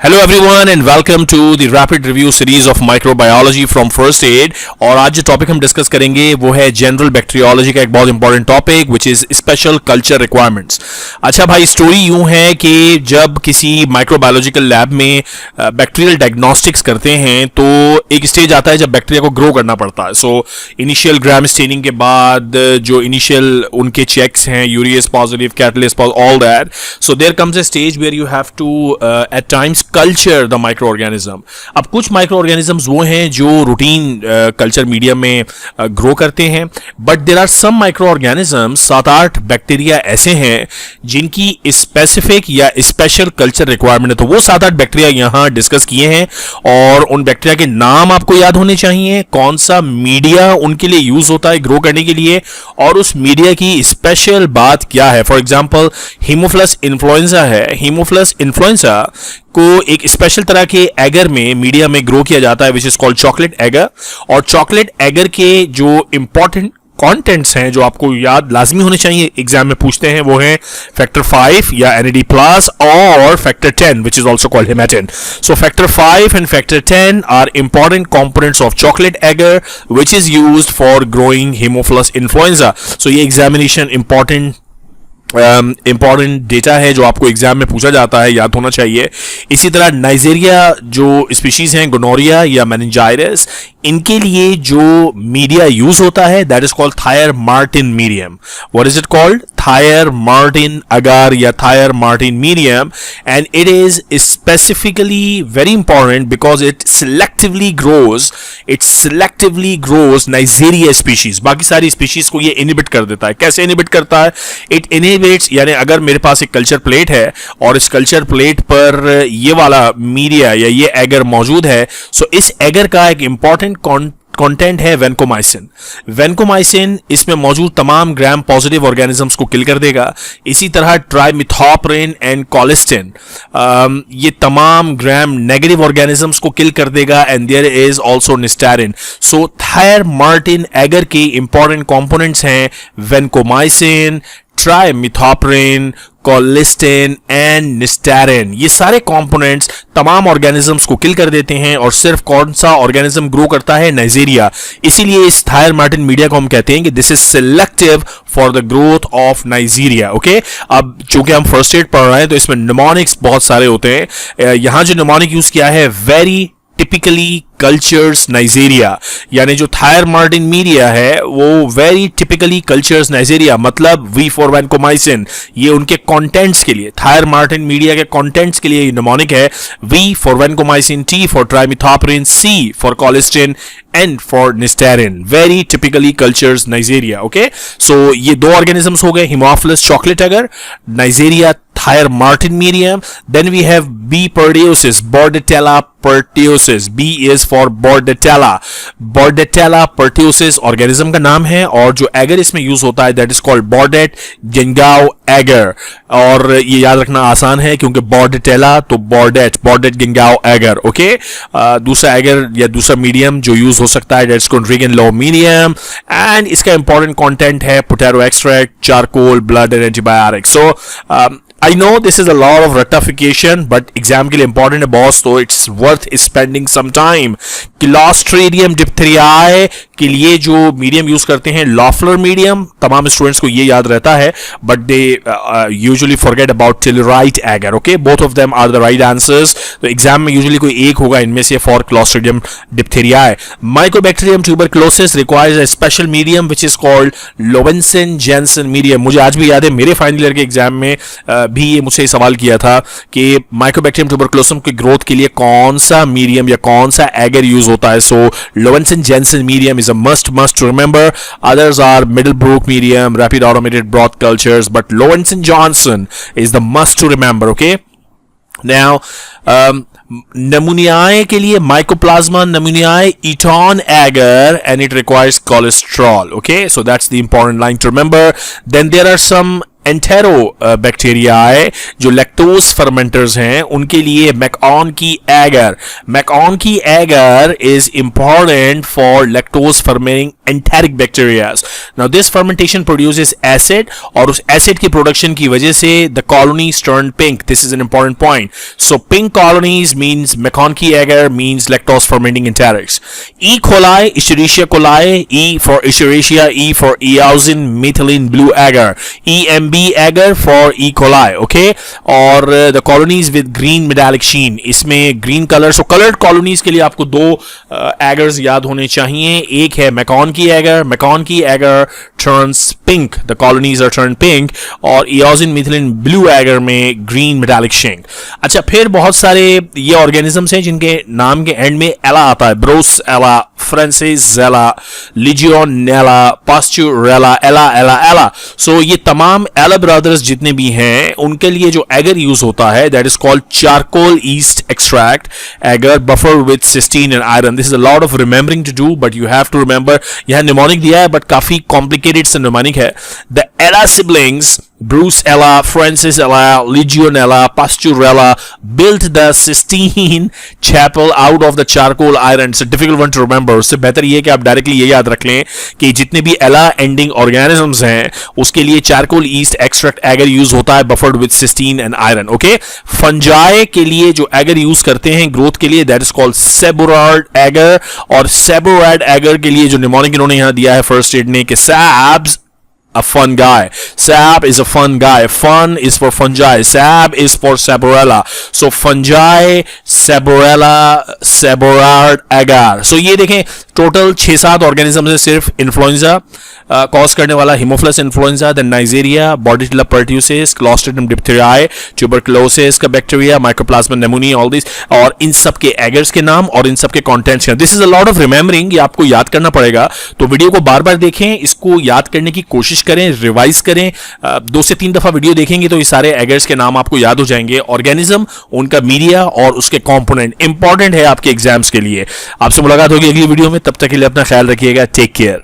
Hello everyone and welcome to the rapid review series of microbiology from first aid। और आज जो topic हम discuss करेंगे वो है जनरल बैक्टीरियोलॉजी का एक बहुत important topic which is special culture requirements. अच्छा भाई, स्टोरी यूं है कि जब किसी माइक्रोबायोलॉजिकल लैब में बैक्टीरियल डायग्नोस्टिक्स करते हैं तो एक स्टेज आता है जब बैक्टीरिया को ग्रो करना पड़ता है। सो इनिशियल ग्राम स्टेनिंग के बाद जो इनिशियल उनके चेक्स हैं, urease positive, catalase positive, all that, so there comes a stage where you have to at times culture the micro organism. अब कुछ माइक्रो ऑर्गेनिजम्स वो हैं जो रूटीन कल्चर मीडियम में ग्रो करते हैं, but there are some micro organisms, 7-8 bacteria ऐसे हैं जिनकी स्पेसिफिक या स्पेशल कल्चर रिक्वायरमेंट है। तो वो 7-8 बैक्टीरिया यहां डिस्कस किए हैं और उन बैक्टीरिया के नाम आपको याद होने चाहिए, कौन सा मीडिया उनके लिए यूज होता है ग्रो करने के लिए, और उस मीडिया की स्पेशल बात क्या है। फॉर एग्जाम्पल हीमोफिलस इन्फ्लुएंजा है। हीमोफिलस इन्फ्लुएंजा को एक स्पेशल तरह के एगर में मीडिया में ग्रो किया जाता है which is called chocolate agar. और चॉकलेट एगर के जो इंपॉर्टेंट कंटेंट्स हैं जो आपको याद लाजमी होने चाहिए, एग्जाम में पूछते हैं, वो हैं फैक्टर 5 या NAD+ और factor 10 which is also called hematin. So factor 5 and factor 10 are important components of chocolate agar which is used for growing Haemophilus influenzae. So ये एग्जामिनेशन इंपॉर्टेंट डेटा है जो आपको एग्जाम में पूछा जाता है, याद होना चाहिए। इसी तरह नाइजेरिया जो स्पीशीज हैं, गोनोरिया या मेनिंजाइटिस, इनके लिए जो मीडिया यूज होता है that is called Thayer Martin medium. What is it called? Thayer Martin agar या Thayer Martin medium, and it is specifically very important because it selectively grows Neisseria species. बाकी सारी species को ये inhibit कर देता है। कैसे इनहिबिट करता है? इट इनहिबिट्स, यानी अगर मेरे पास एक कल्चर प्लेट है और इस कल्चर प्लेट पर ये वाला मीडिया या ये एगर मौजूद है, सो इस एगर का एक इंपॉर्टेंट कंटेंट है वेनकोमाइसिन। वेनकोमाइसिन इसमें मौजूद तमाम ग्राम पॉजिटिव ऑर्गेनिजम्स को किल कर देगा। इसी तरह ट्राइमिथोप्रिन एंड कोलिस्टिन ये तमाम ग्राम नेगेटिव ऑर्गेनिजम्स को किल कर देगा, and there is also nystatin. So Thayer Martin agar के इंपॉर्टेंट कंपोनेंट्स हैं vancomycin, trimethoprim, colistin and nystatin. ये सारे कंपोनेंट्स तमाम ऑर्गेनिजम्स को किल कर देते हैं। और सिर्फ कौन सा ऑर्गेनिज्म ग्रो करता है? नाइजेरिया। इसीलिए इस थायर मार्टिन मीडिया को हम कहते हैं कि this is selective for the growth of Nigeria. Okay, अब चूंकि हम फर्स्ट एड पढ़ रहे हैं तो इसमें निमोनिक्स बहुत सारे होते हैं। यहां जो निमोनिक यूज किया है, वेरी टिपिकली कल्चर्स नाइजेरिया, यानी जो थायर मार्टिन मीडिया है वो वेरी टिपिकली कल्चर्स नाइजेरिया, मतलब V फॉर वैनकोमाइसिन, ये उनके कंटेंट्स के लिए, थायर मार्टिन मीडिया के कंटेंट्स के लिए निमोनिक है। V for vancomycin, T for trimethoprim, C for colistin, N for nystatin, very typically cultures Neisseria. Okay, so ये दो ऑर्गेनिजम्स हो गए, Haemophilus chocolate agar, Neisseria Thayer Martin medium. Then we have B pertussis, Bordetella pertussis, B is for Bordetella। Bordetella pertussis organism का नाम है, और जो eager इसमें यूज होता है दैट इज कॉल्ड बॉर्डेट गिंगाओ एगर। और ये याद रखना आसान है क्योंकि बॉर्डेटेला तो बॉर्डेट गिंगाओ एगर। ओके, दूसरा एगर या दूसरा मीडियम जो यूज हो सकता है that is called Reagan low medium, and इसका इंपॉर्टेंट कंटेंट है potato extract, charcoal, blood and antibiotic. So I know this is a lot of rectification, but exam के लिए important है बॉस, तो it's worth spending some time। Clostridium diphtheriae के लिए जो medium use करते हैं लॉफलर मीडियम, तमाम स्टूडेंट्स को ये याद रहता है, but they usually forget about Tillerite agar। Okay, both of them are the right answers। तो एग्जाम में यूजुअली कोई एक होगा इनमें से for Clostridium diphtheriae। Mycobacterium tuberculosis requires a special medium which is called Lowenson-Janssen medium। मुझे आज भी याद है मेरे फाइनल ईयर के एग्जाम में भी ये मुझसे सवाल किया था कि माइकोबैक्टीरियम ट्यूबरकुलोसिस की ग्रोथ के लिए कौन सा मीडियम या कौन सा एगर यूज होता है। So Lowenstein Jensen medium is a must to remember. Others are Middlebrook medium, rapid automated broth cultures, but Lowenstein Johnson is the must to remember. Okay, now pneumoniae के लिए Mycoplasma pneumoniae Eaton agar, and it requires cholesterol. Okay, so that's the important line to remember. Then there are some entero bacteriae जो lactose fermenters हैं उनके लिए MacConkey agar is important for lactose fermenting enteric bacterias. Now this fermentation produces acid और उस acid की production की वजह से the colonies turn pink. This is an important point. So pink colonies means MacConkey agar means lactose fermenting enterics. E coli, Escherichia coli, E for Escherichia, E for eosin methylene blue agar, EMB agar for E coli. Okay, और the colonies with green metallic sheen, इसमें green colour. So coloured colonies के लिए आपको दो एगर्स याद होने चाहिए. एक है MacConkey agar turns pink, the colonies are turn pink, और इयाउजिन मिथिलीन ब्लू एगर में ग्रीन मेटालिक शीन. अच्छा, फिर बहुत सारे ये ऑर्गेनिजम्स हैं जिनके नाम के एंड में एला आता है. ब्रोसएला, फ्रांसिसएला, लिजियोनेला, पास्चुरेला, एला. सो ये तमाम एला ब्रदर्स जितने भी हैं उनके लिए जो एगर यूज होता है that is called charcoal yeast extract agar buffer with cysteine and iron. This is a lot of remembering to do but you have to remember. यहां निमोनिक दिया है बट काफी कॉम्प्लिकेटेड से निमोनिक है. The एला siblings Brucella, Francisella, Legionella, Pasturella built the Sistine Chapel out of the charcoal iron. It's a difficult one to remember. उससे बेहतर ये कि आप डायरेक्टली ये याद रख लें कि जितने भी एला एंडिंग ऑर्गेनिजम्स हैं उसके लिए charcoal yeast extract agar use होता है buffered with cysteine and iron. Okay, fungi के लिए जो एगर यूज करते हैं ग्रोथ के लिए दैट इज कॉल्ड सेबोरार्ड एगर. और सेबोरार्ड एगर के लिए जो निमोनिक इन्होंने यहां दिया है फर्स्ट एड ने कि सैब्स a fun guy. Sab is a fun guy. Fun is for fungi. Sab is for Saborella. So fungi, Saborella, Saborard agar. So ये देखें टोटल 6-7 ऑर्गेनिज्म है. सिर्फ इन्फ्लुएंजा कॉज करने वाला Haemophilus influenza, then Neisseria, Bordetella pertussis, Clostridium diphtheriae, tuberculosis का bacteria, Mycoplasma pneumoniae, all this, और इन सब के एगर्स के नाम और इन सब के contents. This is a lot of remembering. ये आपको याद करना पड़ेगा. तो वीडियो को बार बार देखें, इसको याद करने की कोशिश करें, रिवाइज करें. 2 से 3 दफा वीडियो देखेंगे तो ये सारे एगर्स के नाम आपको याद हो जाएंगे. ऑर्गेनिज्म, उनका मीडिया और उसके कंपोनेंट इंपॉर्टेंट है आपके एग्जाम्स के लिए. आपसे मुलाकात होगी अगली वीडियो में. तब तक के लिए अपना ख्याल रखिएगा. Take care.